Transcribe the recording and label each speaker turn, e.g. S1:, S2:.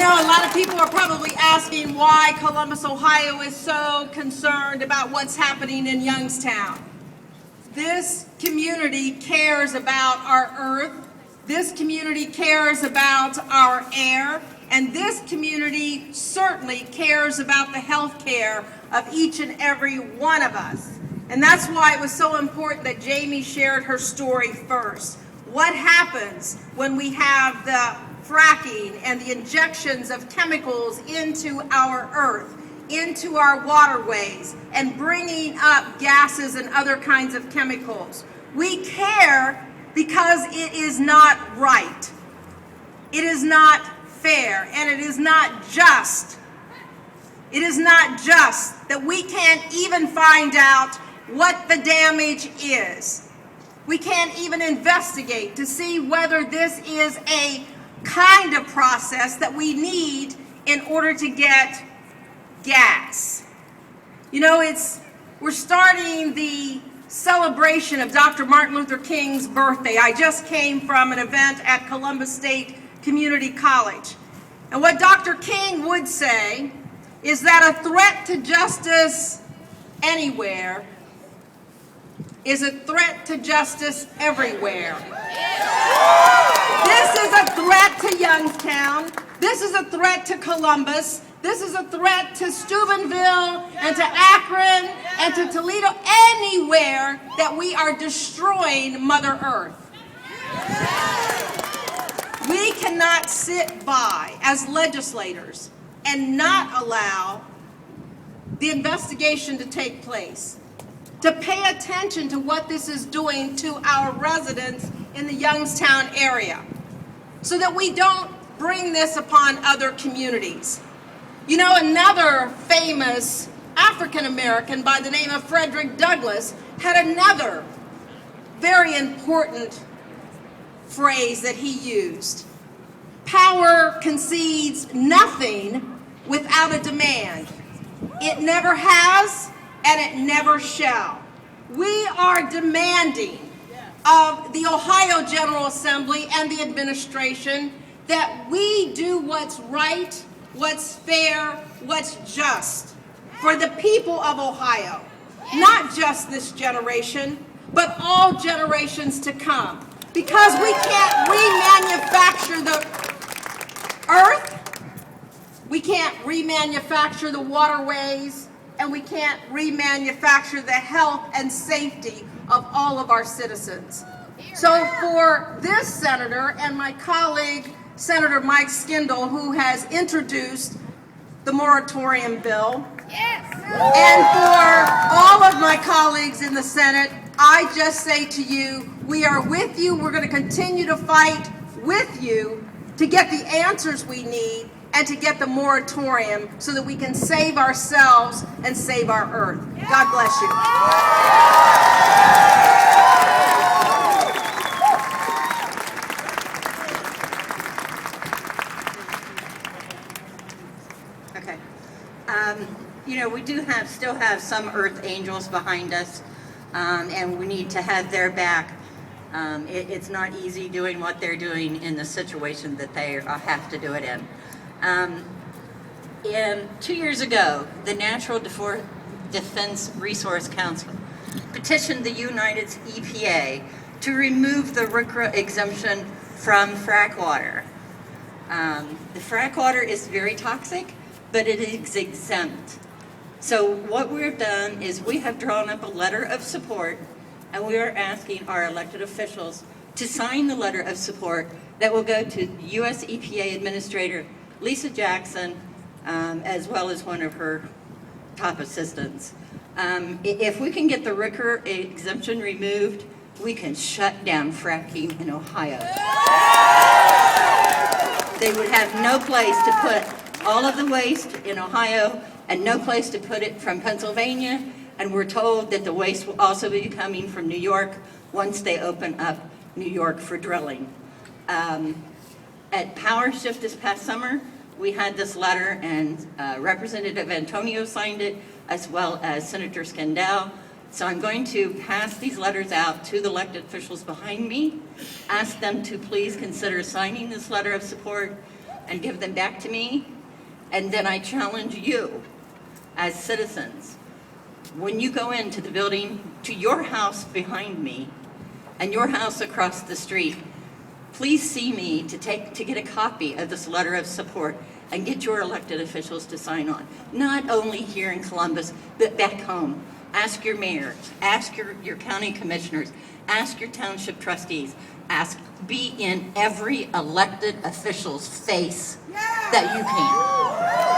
S1: know, a lot of people are probably asking why Columbus, Ohio is so concerned about what's happening in Youngstown. This community cares about our earth. This community cares about our air. And this community certainly cares about the health care of each and every one of us. And that's why it was so important that Jamie shared her story first. What happens when we have the fracking and the injections of chemicals into our earth, into our waterways, and bringing up gases and other kinds of chemicals? We care because it is not right. It is not fair, and it is not just. It is not just that we can't even find out what the damage is. We can't even investigate to see whether this is a kind of process that we need in order to get gas. You know, we're starting the celebration of Dr. Martin Luther King's birthday. I just came from an event at Columbus State Community College. And what Dr. King would say is that a threat to justice anywhere is a threat to justice everywhere. This is a threat to Youngstown. This is a threat to Columbus. This is a threat to Steubenville and to Akron and to Toledo, anywhere that we are destroying Mother Earth. We cannot sit by as legislators and not allow the investigation to take place, to pay attention to what this is doing to our residents in the Youngstown area, so that we don't bring this upon other communities. You know, another famous African American by the name of Frederick Douglass had another very important phrase that he used. Power concedes nothing without a demand. It never has, and it never shall. We are demanding of the Ohio General Assembly and the administration that we do what's right, what's fair, what's just for the people of Ohio. Not just this generation, but all generations to come. Because we can't remanufacture the earth, we can't remanufacture the waterways, and we can't remanufacture the health and safety of all of our citizens. So for this senator and my colleague, Senator Mike Skindle, who has introduced the moratorium bill, and for all of my colleagues in the Senate, I just say to you, we are with you. We're going to continue to fight with you to get the answers we need and to get the moratorium so that we can save ourselves and save our earth. God bless you.
S2: Okay. You know, we do still have some earth angels behind us, and we need to have their back. It's not easy doing what they're doing in the situation that they have to do it in. 2 years ago, the Natural Defense Resource Council petitioned the United EPA to remove the RCRA exemption from frack water. The frack water is very toxic, but it is exempt. So what we've done is we have drawn up a letter of support, and we are asking our elected officials to sign the letter of support that will go to U.S. EPA Administrator Lisa Jackson, as well as one of her top assistants. If we can get the RCRA exemption removed, we can shut down fracking in Ohio. They would have no place to put all of the waste in Ohio and no place to put it from Pennsylvania, and we're told that the waste will also be coming from New York once they open up New York for drilling. At Power Shift this past summer, we had this letter, and Representative Antonio signed it, as well as Senator Skindle. So I'm going to pass these letters out to the elected officials behind me, ask them to please consider signing this letter of support, and give them back to me. And then I challenge you as citizens, when you go into the building, to your house behind me and your house across the street, please see me to get a copy of this letter of support and get your elected officials to sign on. Not only here in Columbus, but back home. Ask your mayors, ask your county commissioners, ask your township trustees, be in every elected official's face that you can.